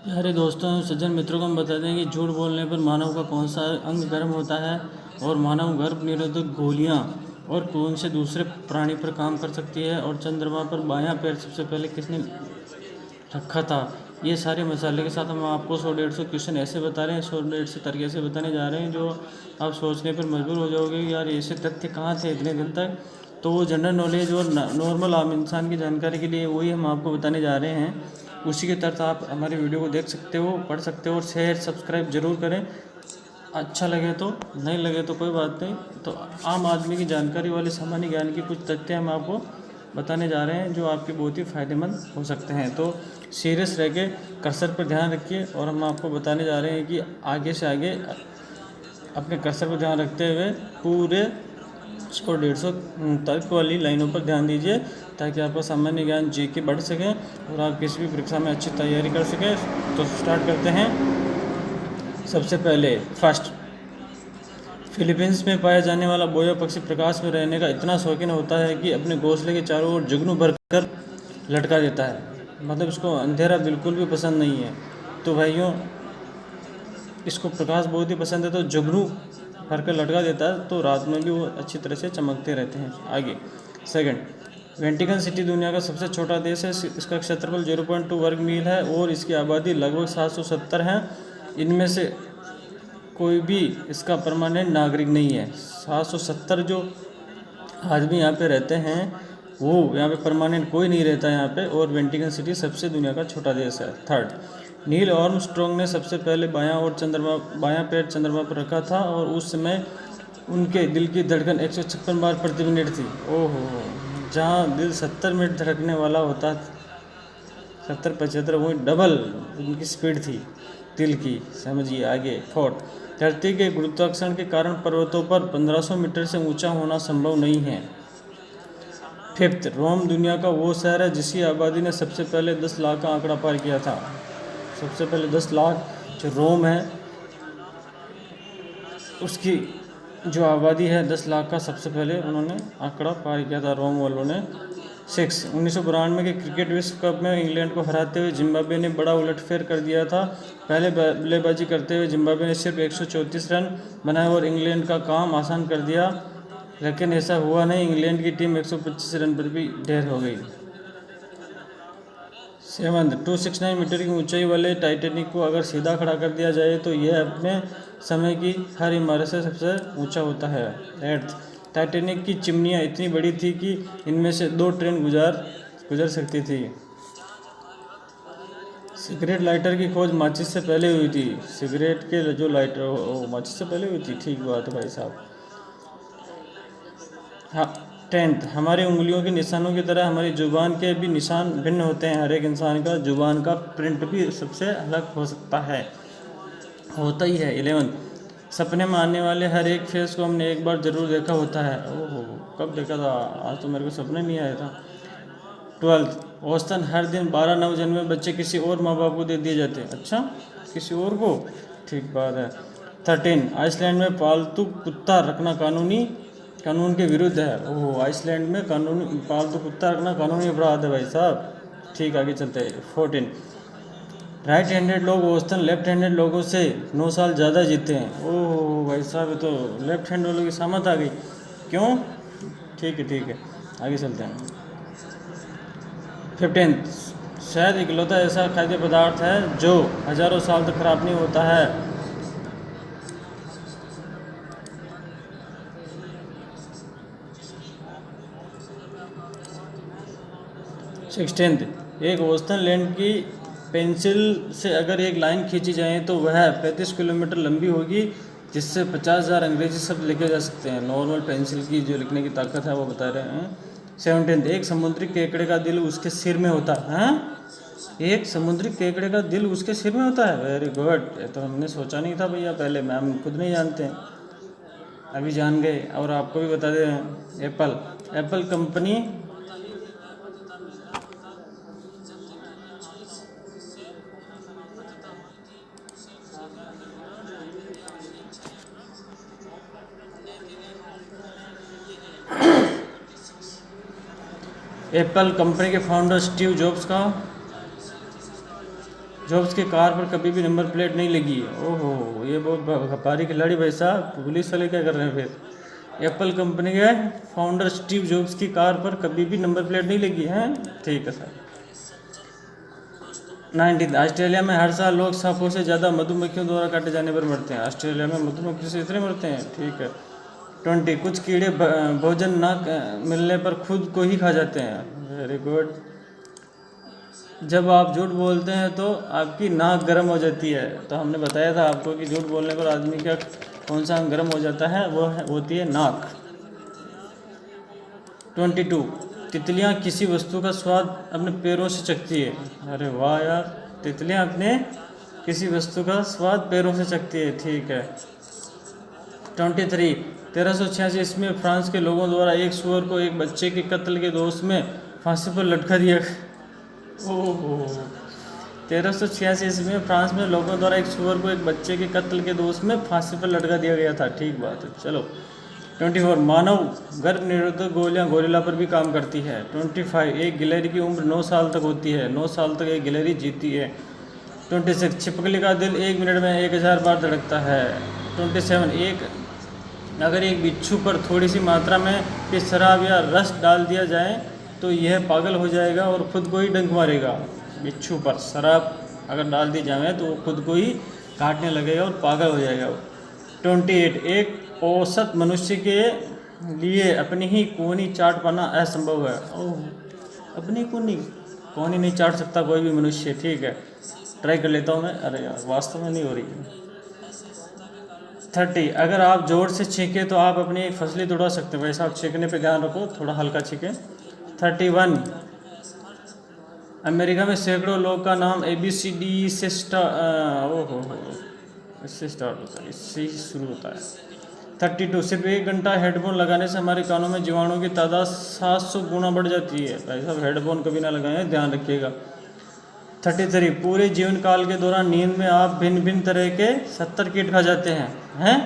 प्यारे दोस्तों एवं सज्जन मित्रों को हम बताते हैं कि झूठ बोलने पर मानव का कौन सा अंग गर्म होता है और मानव गर्भ निरोधक गोलियां और कौन से दूसरे प्राणी पर काम कर सकती है और चंद्रमा पर बायां पैर सबसे पहले किसने रखा था। ये सारे मसाले के साथ हम आपको 100-150 क्वेश्चन ऐसे बता रहे हैं, 100-150 तरीके से बताने जा रहे हैं जो आप सोचने पर मजबूर हो जाओगे यार ऐसे तथ्य कहाँ थे इतने दिन तक। तो वो जनरल नॉलेज और नॉर्मल आम इंसान की जानकारी के लिए वही हम आपको बताने जा रहे हैं। उसी के तहत आप हमारी वीडियो को देख सकते हो, पढ़ सकते हो और शेयर सब्सक्राइब जरूर करें। अच्छा लगे तो, नहीं लगे तो कोई बात नहीं। तो आम आदमी की जानकारी वाले सामान्य ज्ञान की कुछ तथ्य हम आपको बताने जा रहे हैं जो आपके बहुत ही फ़ायदेमंद हो सकते हैं। तो सीरियस रह के कर्सर पर ध्यान रखिए और हम आपको बताने जा रहे हैं कि आगे से आगे अपने कर्सर पर ध्यान रखते हुए पूरे 100-150 तर्क वाली लाइनों पर ध्यान दीजिए ताकि आपका सामान्य ज्ञान जी के बढ़ सके और आप किसी भी परीक्षा में अच्छी तैयारी कर सकें। तो स्टार्ट करते हैं। सबसे पहले फर्स्ट, फिलीपींस में पाया जाने वाला बोया पक्षी प्रकाश में रहने का इतना शौकीन होता है कि अपने घोंसले के चारों ओर जुगनू भरकर लटका देता है। मतलब इसको अंधेरा बिल्कुल भी पसंद नहीं है। तो भाइयों इसको प्रकाश बहुत ही पसंद है तो जुगनू भरकर लटका देता है तो रात में भी वो अच्छी तरह से चमकते रहते हैं। आगे सेकंड, वेटिकन सिटी दुनिया का सबसे छोटा देश है। इसका क्षेत्रफल 0.2 वर्ग मील है और इसकी आबादी लगभग 770 है। इनमें से कोई भी इसका परमानेंट नागरिक नहीं है। 770 जो आदमी यहाँ पे रहते हैं वो यहाँ पे परमानेंट कोई नहीं रहता यहाँ पे। और वेटिकन सिटी सबसे दुनिया का छोटा देश है। थर्ड, नील आर्मस्ट्रॉन्ग ने सबसे पहले बायां पैर चंद्रमा पर रखा था और उस समय उनके दिल की धड़कन 156 बार प्रति मिनट थी। ओहो, जहाँ दिल 70 मिनट धड़कने वाला होता 70-75 वो डबल उनकी स्पीड थी दिल की। समझिए। आगे फोर्थ, धरती के गुरुत्वाकर्षण के कारण पर्वतों पर 1500 मीटर से ऊंचा होना संभव नहीं है। फिफ्थ, रोम दुनिया का वो शहर है जिसकी आबादी ने सबसे पहले 10 लाख का आंकड़ा पार किया था। सबसे पहले 10 लाख जो रोम है उसकी जो आबादी है 10 लाख का सबसे पहले उन्होंने आंकड़ा पार किया था रोम वालों ने। 1992 के क्रिकेट विश्व कप में इंग्लैंड को हराते हुए जिम्बाब्वे ने बड़ा उलटफेर कर दिया था। पहले बल्लेबाजी करते हुए जिम्बाब्वे ने सिर्फ 134 रन बनाए और इंग्लैंड का काम आसान कर दिया, लेकिन ऐसा हुआ नहीं। इंग्लैंड की टीम 125 रन पर भी ढेर हो गई। 7, 269 मीटर की ऊंचाई वाले टाइटैनिक को अगर सीधा खड़ा कर दिया जाए तो यह अपने समय की हर इमारत से सबसे ऊंचा होता है। 8, टाइटैनिक की चिमनियाँ इतनी बड़ी थी कि इनमें से 2 ट्रेन गुजर सकती थी। सिगरेट लाइटर की खोज माचिस से पहले हुई थी। सिगरेट के जो लाइटर माचिस से पहले हुई थी। ठीक बात है भाई साहब। हाँ। 10th, हमारी उंगलियों के निशानों की तरह हमारी जुबान के भी निशान भिन्न होते हैं। हर एक इंसान का जुबान का प्रिंट भी सबसे अलग हो सकता है, होता ही है। 11th, सपने में आने वाले हर एक फेस को हमने एक बार ज़रूर देखा होता है। ओहो, कब देखा था? आज तो मेरे को सपने नहीं आया था। 12th, औसतन हर दिन 12 नवजन्मे बच्चे किसी और माँ बाप को दे दिए जाते हैं। अच्छा, किसी और को? ठीक बात है। 13, आइसलैंड में पालतू कुत्ता रखना कानून के विरुद्ध है। ओह, आइसलैंड में पालतू कुत्ता रखना कानूनी अपराध है भाई साहब। ठीक, आगे चलते हैं। 14, राइट हैंडेड लोग औसतन लेफ्ट हैंडेड लोगों से 9 साल ज़्यादा जीते हैं। ओह भाई साहब, ये तो लेफ्ट हैंड वालों की सामत आ गई। क्यों? ठीक है, आगे चलते हैं। 15, शायद इकलौता ऐसा खाद्य पदार्थ है जो हज़ारों साल तक खराब नहीं होता है। 16, एक औसतन लैंड की पेंसिल से अगर एक लाइन खींची जाए तो वह 35 किलोमीटर लंबी होगी, जिससे 50,000 अंग्रेजी शब्द लिखे जा सकते हैं। नॉर्मल पेंसिल की जो लिखने की ताकत है वो बता रहे हैं। 17, एक समुद्री केकड़े का दिल उसके सिर में होता है। एक समुद्री केकड़े का दिल उसके सिर में होता है। वेरी गुड, ये तो हमने सोचा नहीं था भैया, पहले मैम खुद नहीं जानते हैं, अभी जान गए। और आपको भी बता दें, एप्पल कंपनी एप्पल कंपनी के फाउंडर स्टीव जॉब्स का जॉब्स की कार पर कभी भी नंबर प्लेट नहीं लगी। ओहो, ये बहुत भारी खिलाड़ी भाई साहब। पुलिस वाले क्या कर रहे हैं फिर। एप्पल कंपनी के फाउंडर स्टीव जॉब्स की कार पर कभी भी नंबर प्लेट नहीं लगी है। ठीक है सर। 19 ऑस्ट्रेलिया में हर साल लोग सांपों से ज़्यादा मधुमक्खियों द्वारा काटे जाने पर मरते हैं। ऑस्ट्रेलिया में मधुमक्खी से इतने मरते हैं। ठीक है। 20 कुछ कीड़े भोजन ना मिलने पर खुद को ही खा जाते हैं। Very good. जब आप झूठ बोलते हैं तो आपकी नाक गर्म हो जाती है। तो हमने बताया था आपको कि झूठ बोलने पर आदमी का कौन सा अंग गर्म हो जाता है, वो होती है नाक। 22 तितलियां किसी वस्तु का स्वाद अपने पैरों से चखती है। अरे वाह यार, तितलियां अपने किसी वस्तु का स्वाद पैरों से चखती है। ठीक है। 23 1386 इसमें फ्रांस के लोगों द्वारा एक सुअर को एक बच्चे के कत्ल के दोष में फांसी पर लटका दिया। ओहो, 1386 ईस्वी में फ्रांस में लोगों द्वारा एक सुअर को एक बच्चे के कत्ल के दोष में फांसी पर लटका दिया गया था। ठीक बात है। चलो 24 मानव गर्भ निरोधक गोलियां गोरिल्ला पर भी काम करती है। 25 एक गिलहरी की उम्र 9 साल तक होती है। 9 साल तक एक गिलहरी जीती है। 26 छिपकली का दिल 1 मिनट में 1000 बार धड़कता है। 27 अगर एक बिच्छू पर थोड़ी सी मात्रा में कि शराब या रस डाल दिया जाए तो यह पागल हो जाएगा और खुद को ही डंक मारेगा। बिच्छू पर शराब अगर डाल दी जाए तो वो खुद को ही काटने लगेगा और पागल हो जाएगा। 28 एक औसत मनुष्य के लिए अपनी ही कोहनी चाट पाना असंभव है। ओह, अपनी कोहनी नहीं चाट सकता कोई भी मनुष्य। ठीक है, ट्राई कर लेता हूँ मैं। अरे यार, वास्तव में नहीं हो रही है। 30 अगर आप जोर से छींकें तो आप अपनी एक फसली तोड़ा सकते हैं। वैसे आप छींकने पे ध्यान रखो, थोड़ा हल्का छींकें। 31 अमेरिका में सैकड़ों लोग का नाम ABCD से इससे स्टार्ट होता है, इससे ही शुरू होता है। 32 सिर्फ 1 घंटा हेडफोन लगाने से हमारे कानों में जीवाणुओं की तादाद 700 गुना बढ़ जाती है। भाई साहब, हेडफोन कभी ना लगाएं, ध्यान रखिएगा। 33 पूरे जीवन काल के दौरान नींद में आप भिन्न भिन्न तरह के 70 कीट खा जाते हैं।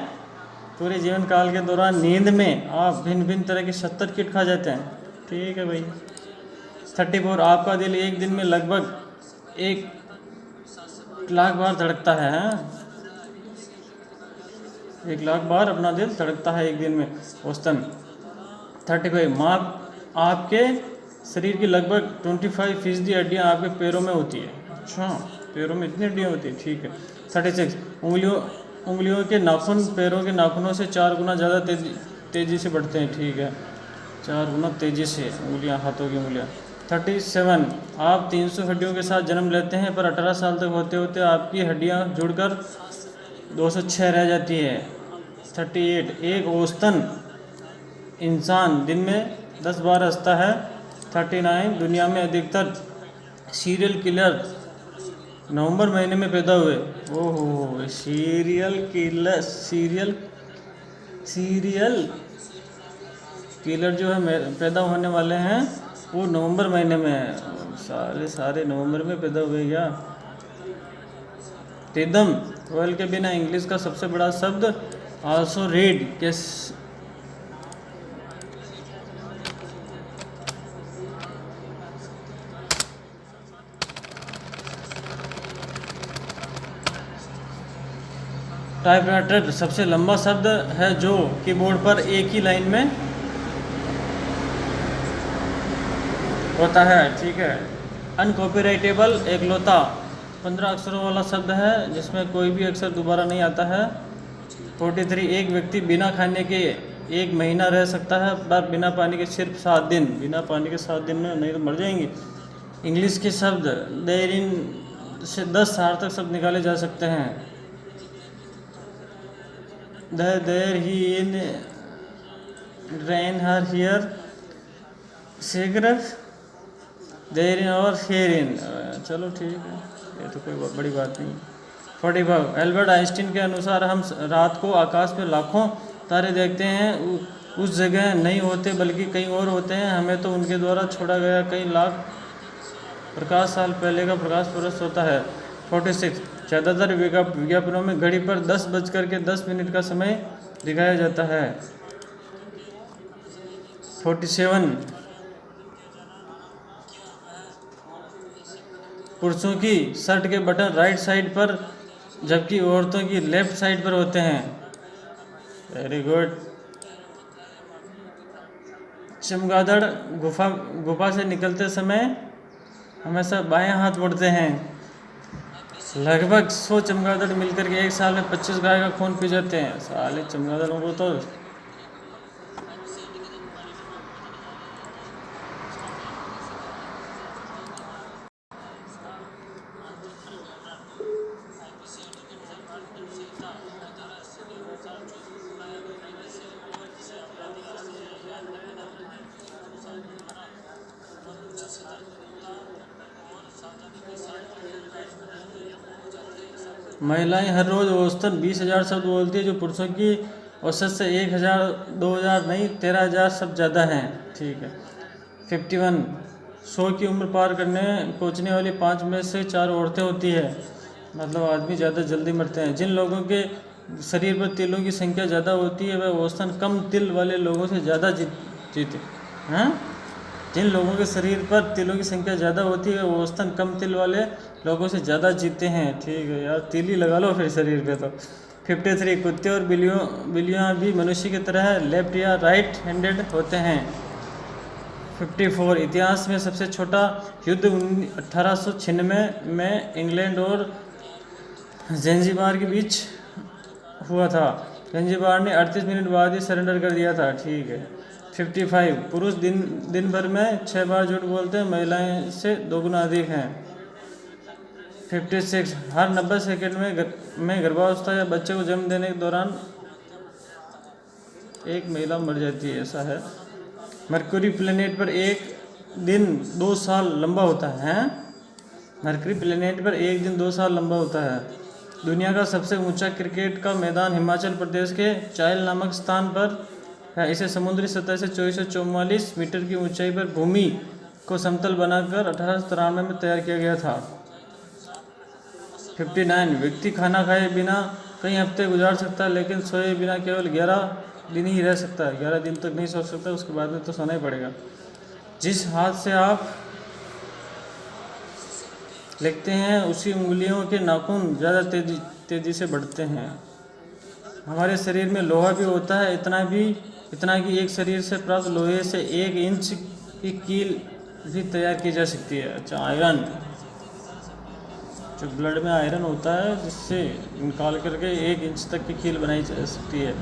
पूरे जीवन काल के दौरान नींद में आप भिन्न भिन्न तरह के 70 कीट खा जाते हैं। ठीक है भाई। 34 आपका दिल एक दिन में लगभग 1 लाख बार धड़कता है। 1 लाख बार अपना दिल धड़कता है एक दिन में औसतन। 35 आपके शरीर की लगभग 25% हड्डियाँ आपके पैरों में होती है। अच्छा, पैरों में इतनी हड्डियाँ होती है। ठीक है। 36 उंगलियों के नाखून पैरों के नाखूनों से 4 गुना ज़्यादा तेज़ी से बढ़ते हैं। ठीक है, 4 गुना तेज़ी से उंगलियाँ, हाथों की उंगलियाँ। 37 आप 300 हड्डियों के साथ जन्म लेते हैं, पर 18 साल तक होते होते आपकी हड्डियाँ जुड़कर 206 रह जाती है। 38 एक औसतन इंसान दिन में 10 बार हंसता है। 39 दुनिया में अधिकतर सीरियल किलर नवंबर महीने में पैदा हुए। ओहो, सीरियल किलर जो है पैदा होने वाले हैं वो नवंबर महीने में है। सारे नवंबर में पैदा हुए क्या। रिदम रोयल के बिना इंग्लिश का सबसे बड़ा शब्द आल्सो रेड के टाइपराइटर सबसे लंबा शब्द है जो कीबोर्ड पर एक ही लाइन में होता है। ठीक है। अनकॉपीराइटेबल एकलौता 15 अक्षरों वाला शब्द है जिसमें कोई भी अक्षर दोबारा नहीं आता है। 43 एक व्यक्ति बिना खाने के 1 महीना रह सकता है, पर बिना पानी के सिर्फ 7 दिन। बिना पानी के 7 दिन में नहीं तो मर जाएंगे। इंग्लिश के शब्द देयर इन से 10 सार्थक शब्द निकाले जा सकते हैं। There he in rain her here cigar therein और हेयर इन। चलो ठीक है, ये तो कोई बड़ी बात नहीं। 45 एल्बर्ट आइंस्टीन के अनुसार हम रात को आकाश में लाखों तारे देखते हैं, उस जगह नहीं होते बल्कि कहीं और होते हैं। हमें तो उनके द्वारा छोड़ा गया कई लाख प्रकाश साल पहले का प्रकाश वर्ष होता है। 46 ज़्यादातर विज्ञापनों में घड़ी पर 10:10 का समय दिखाया जाता है। 47 पुरुषों की शर्ट के बटन राइट साइड पर जबकि औरतों की लेफ्ट साइड पर होते हैं। Very good. चमगादड़ गुफा से निकलते समय हमेशा बाएं हाथ मोड़ते हैं। लगभग 100 चमगादड़ मिलकर के एक साल में 25 गाय का खून पी जाते हैं। साले चमगादड़ों को तो महिलाएं हर रोज औसतन 20,000 शब्द बोलती है, जो पुरुषों की औसत से 1,000 2,000 नहीं 13,000 शब्द ज़्यादा हैं। ठीक है। 51 100 की उम्र पार करने पहुंचने वाली 5 में से 4 औरतें होती है। मतलब आदमी ज़्यादा जल्दी मरते हैं। जिन लोगों के शरीर पर तिलों की संख्या ज़्यादा होती है वह औसतन कम तिल वाले लोगों से ज़्यादा जीते हैं। जिन लोगों के शरीर पर तिलों की संख्या ज़्यादा होती है वो औसतन कम तिल वाले लोगों से ज़्यादा जीते हैं। ठीक है यार, तिल ही लगा लो फिर शरीर पे तो। 53 कुत्ते और बिल्लियाँ भी मनुष्य की तरह लेफ्ट या राइट हैंडेड होते हैं। 54 इतिहास में सबसे छोटा युद्ध 1896 में इंग्लैंड और ज़ंजीबार के बीच हुआ था। ज़ंजीबार ने 38 मिनट बाद ही सरेंडर कर दिया था। ठीक है। 55 पुरुष दिन भर में 6 बार झूठ बोलते हैं, महिलाएं से 2 गुना अधिक हैं। 56 हर 90 सेकंड में गर्भावस्था या बच्चे को जन्म देने के दौरान एक महिला मर जाती है, ऐसा है। मरकुरी प्लेनेट पर एक दिन 2 साल लंबा होता है। मरकुरी प्लेनेट पर एक दिन 2 साल लंबा होता है। दुनिया का सबसे ऊंचा क्रिकेट का मैदान हिमाचल प्रदेश के चायल नामक स्थान पर है। इसे समुद्री सतह से 2444 मीटर की ऊंचाई पर भूमि को समतल बनाकर 1893 में तैयार किया गया था। 59 व्यक्ति खाना खाए बिना कई हफ्ते गुजार सकता है, लेकिन सोए बिना केवल 11 दिन ही रह सकता है। 11 दिन तक नहीं सो सकता, उसके बाद में तो सोना ही पड़ेगा। जिस हाथ से आप लिखते हैं उसी उंगलियों के नाखून ज़्यादा तेजी से बढ़ते हैं। हमारे शरीर में लोहा भी होता है, इतना कि एक शरीर से प्राप्त लोहे से 1 इंच की कील भी तैयार की जा सकती है। अच्छा, आयरन, जो ब्लड में आयरन होता है जिससे निकाल करके 1 इंच तक की कील बनाई जा सकती है।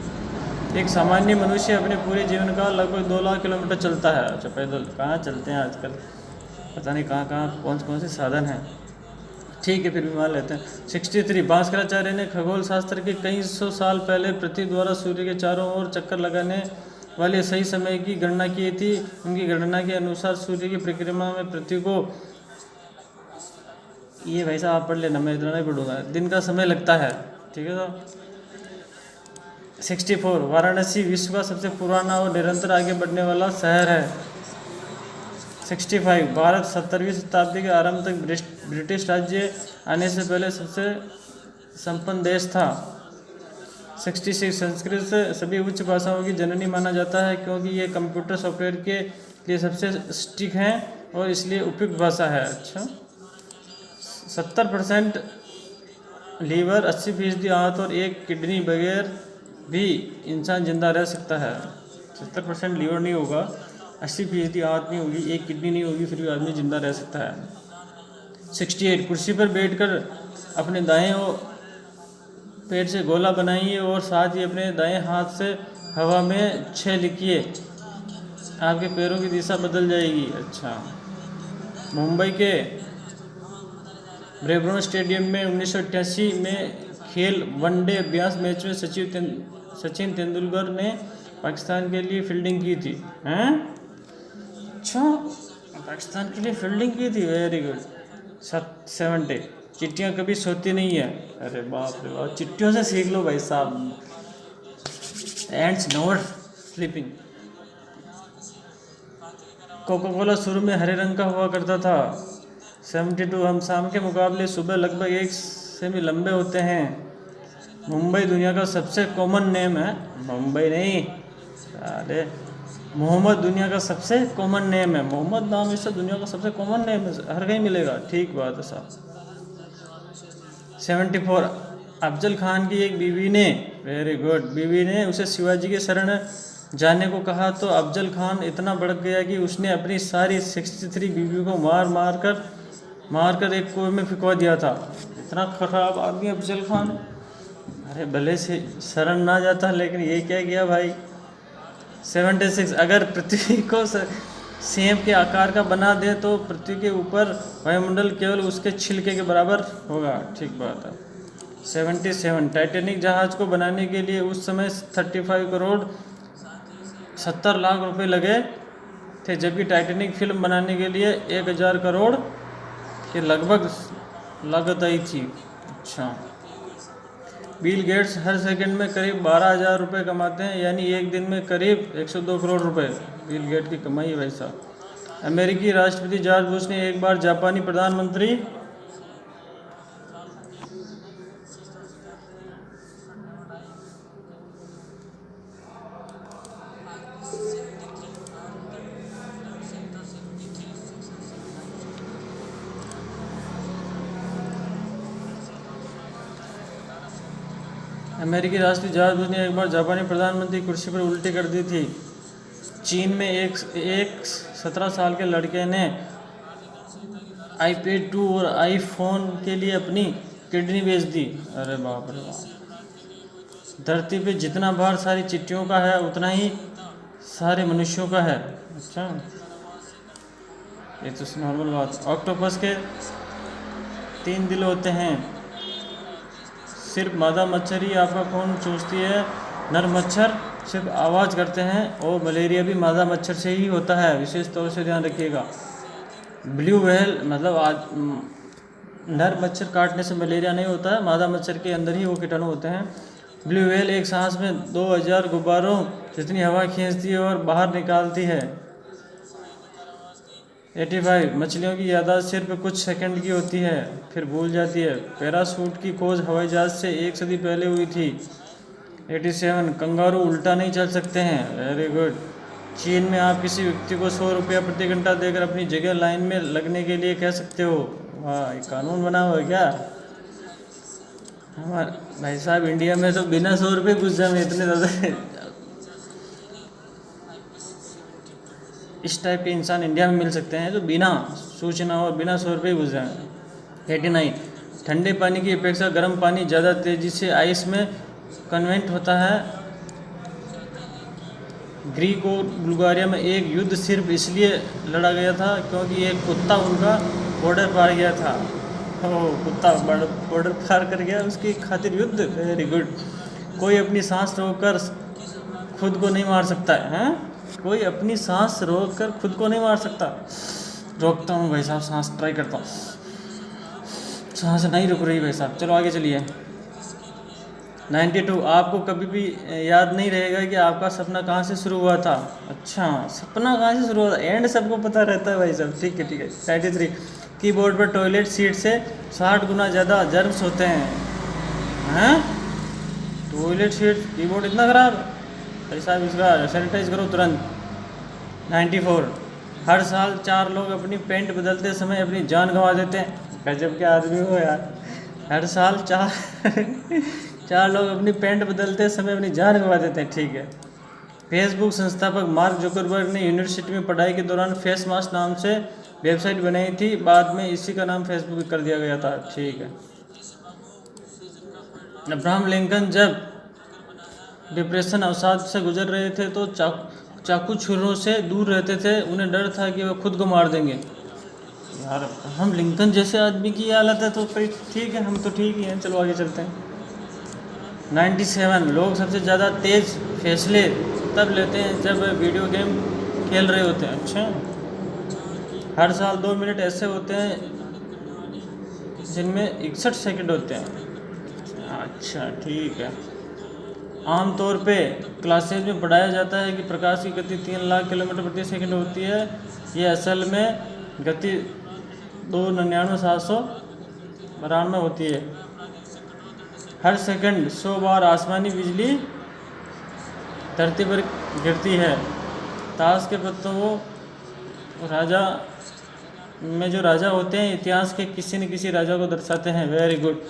एक सामान्य मनुष्य अपने पूरे जीवन का लगभग 2 लाख किलोमीटर चलता है। अच्छा, पैदल कहाँ चलते हैं आजकल, पता नहीं कहाँ कौन से साधन हैं। ठीक है, फिर भी मान लेते हैं। 63 भास्कराचार्य ने खगोल शास्त्र के कई सौ साल पहले पृथ्वी द्वारा सूर्य के चारों ओर चक्कर लगाने वाले सही समय की गणना की थी। उनकी गणना के अनुसार सूर्य की परिक्रमा में पृथ्वी को, ये भाई साहब आप पढ़ लेना, मैं इतना नहीं पढ़ूंगा, दिन का समय लगता है। ठीक है साहब। 64 वाराणसी विश्व का सबसे पुराना और निरंतर आगे बढ़ने वाला शहर है। 65 भारत 17वीं शताब्दी के आरंभ तक ब्रिटिश राज्य आने से पहले सबसे संपन्न देश था। 66 संस्कृत से सभी उच्च भाषाओं की जननी माना जाता है, क्योंकि ये कंप्यूटर सॉफ्टवेयर के लिए सबसे सटीक है और इसलिए उपयुक्त भाषा है। अच्छा, 70% लीवर, 80% आंत और 1 किडनी बगैर भी इंसान जिंदा रह सकता है। 70% लीवर नहीं होगा, 80% आंत नहीं होगी, 1 किडनी नहीं होगी, फिर भी आदमी जिंदा रह सकता है। 68 कुर्सी पर बैठकर अपने दाएं पेट से गोला बनाइए और साथ ही अपने दाएं हाथ से हवा में 6 लिखिए, आपके पैरों की दिशा बदल जाएगी। अच्छा, मुंबई के ब्रेबॉर्न स्टेडियम में 1988 में खेल वनडे अभ्यास मैच में सचिन तेंदुलकर ने पाकिस्तान के लिए फील्डिंग की थी। हैं? अच्छा, पाकिस्तान के लिए फील्डिंग की थी, वेरी गुड। 70 चिट्टियाँ कभी सोती नहीं है। अरे बाप रे बाप, चिट्टियों से सीख लो भाई साहब। Ends not sleeping. Coca Cola शुरू में हरे रंग का हुआ करता था। 72 हम शाम के मुकाबले सुबह लगभग 1 सेमी लंबे होते हैं। मुंबई दुनिया का सबसे कॉमन नेम है। मुंबई नहीं, अरे मोहम्मद दुनिया का सबसे कॉमन नेम है। मोहम्मद नाम इससे दुनिया का सबसे कॉमन नेम है, हर कहीं मिलेगा। ठीक बात है साहब। 74 अफजल खान की एक बीवी ने, वेरी गुड, बीवी ने उसे शिवाजी के शरण जाने को कहा तो अफजल खान इतना भड़क गया कि उसने अपनी सारी 63 बीवियों को मार कर एक कुएं में फिकवा दिया था। इतना खराब आदमी अफजल खान। अरे भले से शरण ना जाता, लेकिन ये क्या किया भाई। 76 अगर पृथ्वी को सेब के आकार का बना दे तो पृथ्वी के ऊपर वायुमंडल केवल उसके छिलके के बराबर होगा। ठीक बात है। 77 टाइटैनिक जहाज को बनाने के लिए उस समय 35 करोड़ 70 लाख रुपए लगे थे, जबकि टाइटैनिक फिल्म बनाने के लिए 1000 करोड़ के लगभग लागत आई थी। अच्छा। बिल गेट्स हर सेकंड में करीब 12,000 रुपये कमाते हैं, यानी एक दिन में करीब 102 करोड़ रुपए बिल गेट की कमाई है भाई साहब। अमेरिकी राष्ट्रपति जॉर्ज बुश ने एक बार जापानी प्रधानमंत्री अमेरिकी राष्ट्रपति जॉर्ज बुश ने एक बार जापानी प्रधानमंत्री कुर्सी पर उल्टी कर दी थी। चीन में एक 17 साल के लड़के ने iPad 2 और आईफोन के लिए अपनी किडनी बेच दी। अरे बाप रे बाप। धरती पे जितना भार सारी चिट्ठियों का है उतना ही सारे मनुष्यों का है। अच्छा, ये तो नॉर्मल बात। ऑक्टोपस के 3 दिल होते हैं, सिर्फ मादा मच्छर ही आपका खून चूसती है, नर मच्छर सिर्फ आवाज़ करते हैं, और मलेरिया भी मादा मच्छर से ही होता है, विशेष तौर से ध्यान रखिएगा। ब्लू व्हेल मतलब नर मच्छर काटने से मलेरिया नहीं होता है, मादा मच्छर के अंदर ही वो कीटाणु होते हैं। ब्लू व्हेल एक सांस में 2000 गुब्बारों जितनी हवा खींचती है और बाहर निकालती है। 85 मछलियों की याददाश्त सिर्फ कुछ सेकंड की होती है, फिर भूल जाती है। पैराशूट की खोज हवाई जहाज से 1 सदी पहले हुई थी। 87 कंगारू उल्टा नहीं चल सकते हैं। Very good. चीन में आप किसी व्यक्ति को 100 रुपया प्रति घंटा देकर अपनी जगह लाइन में लगने के लिए कह सकते हो। वाह, ये कानून बना हुआ है क्या हमारे भाई साहब। इंडिया में तो बिना 100 रुपये घुस जाए इतने ज़्यादा इस टाइप के इंसान इंडिया में मिल सकते हैं जो बिना सूचना और बिना 100 रुपये घुस जाए। 89 ठंडे पानी की अपेक्षा गर्म पानी ज़्यादा तेज़ी से आइस में कन्वेंट होता है। ग्रीक और बुल्गारिया में एक युद्ध सिर्फ इसलिए लड़ा गया था क्योंकि एक कुत्ता उनका बॉर्डर पार गया था। कुत्ता बॉर्डर पार कर गया, उसकी खातिर युद्ध। Very good. कोई अपनी सांस रोककर खुद को नहीं मार सकता है। कोई अपनी सांस रोककर खुद को नहीं मार सकता। रोकता हूँ भाई साहब, सांस ट्राई करता हूँ, सांस नहीं रुक रही भाई साहब। चलो आगे चलिए। 92 आपको कभी भी याद नहीं रहेगा कि आपका सपना कहाँ से शुरू हुआ था। अच्छा, सपना कहाँ से शुरू हुआ था, एंड सबको पता रहता है भाई साहब। ठीक है ठीक है। 93 कीबोर्ड पर टॉयलेट सीट से 60 गुना ज़्यादा जर्म्स होते हैं। टॉयलेट सीट कीबोर्ड इतना खराब भाई साहब, इसका सैनिटाइज करो तुरंत। 94 हर साल 4 लोग अपनी पेंट बदलते समय अपनी जान गंवा देते हैं। गजब के आदमी हो यार। हर साल 4 लोग अपनी पेंट बदलते समय अपनी जान गंवा देते हैं। ठीक है। फेसबुक संस्थापक मार्क जुकरबर्ग ने यूनिवर्सिटी में पढ़ाई के दौरान फेसमास्क नाम से वेबसाइट बनाई थी, बाद में इसी का नाम फेसबुक कर दिया गया था। ठीक है। अब्राहम लिंकन जब डिप्रेशन अवसाद से गुजर रहे थे तो चाकू छुरों से दूर रहते थे, उन्हें डर था कि वह खुद को मार देंगे। यार हम लिंकन जैसे आदमी की हालत है तो फिर ठीक है, हम तो ठीक ही हैं। चलो आगे चलते हैं। 97 लोग सबसे ज़्यादा तेज़ फैसले तब लेते हैं जब वीडियो गेम खेल रहे होते हैं। अच्छा, हर साल 2 मिनट ऐसे होते हैं जिनमें 61 सेकंड होते हैं। अच्छा ठीक है। आमतौर पे क्लासेज में पढ़ाया जाता है कि प्रकाश की गति 3 लाख किलोमीटर प्रति सेकंड होती है। ये असल में गति 2,99,792 होती है। हर सेकंड 100 बार आसमानी बिजली धरती पर गिरती है। ताश के पत्तों को राजा में जो राजा होते हैं इतिहास के किसी न किसी राजा को दर्शाते हैं। Very good.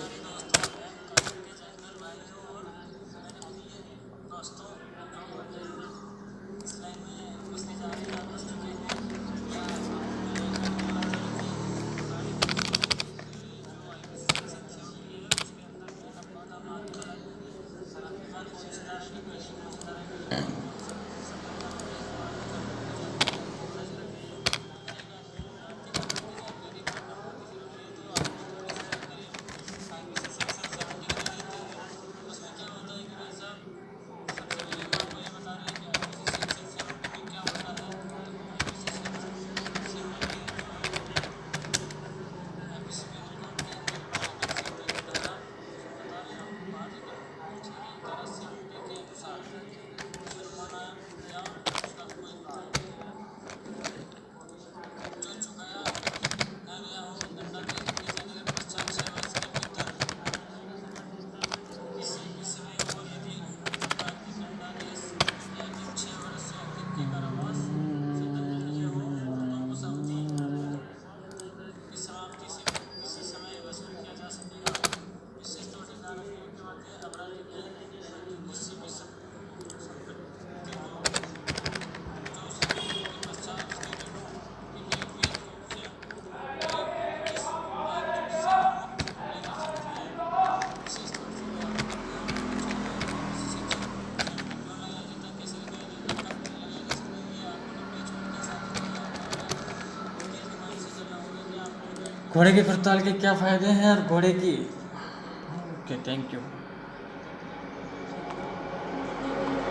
घोड़े की पड़ताल के क्या फ़ायदे हैं और घोड़े की। Okay, thank you.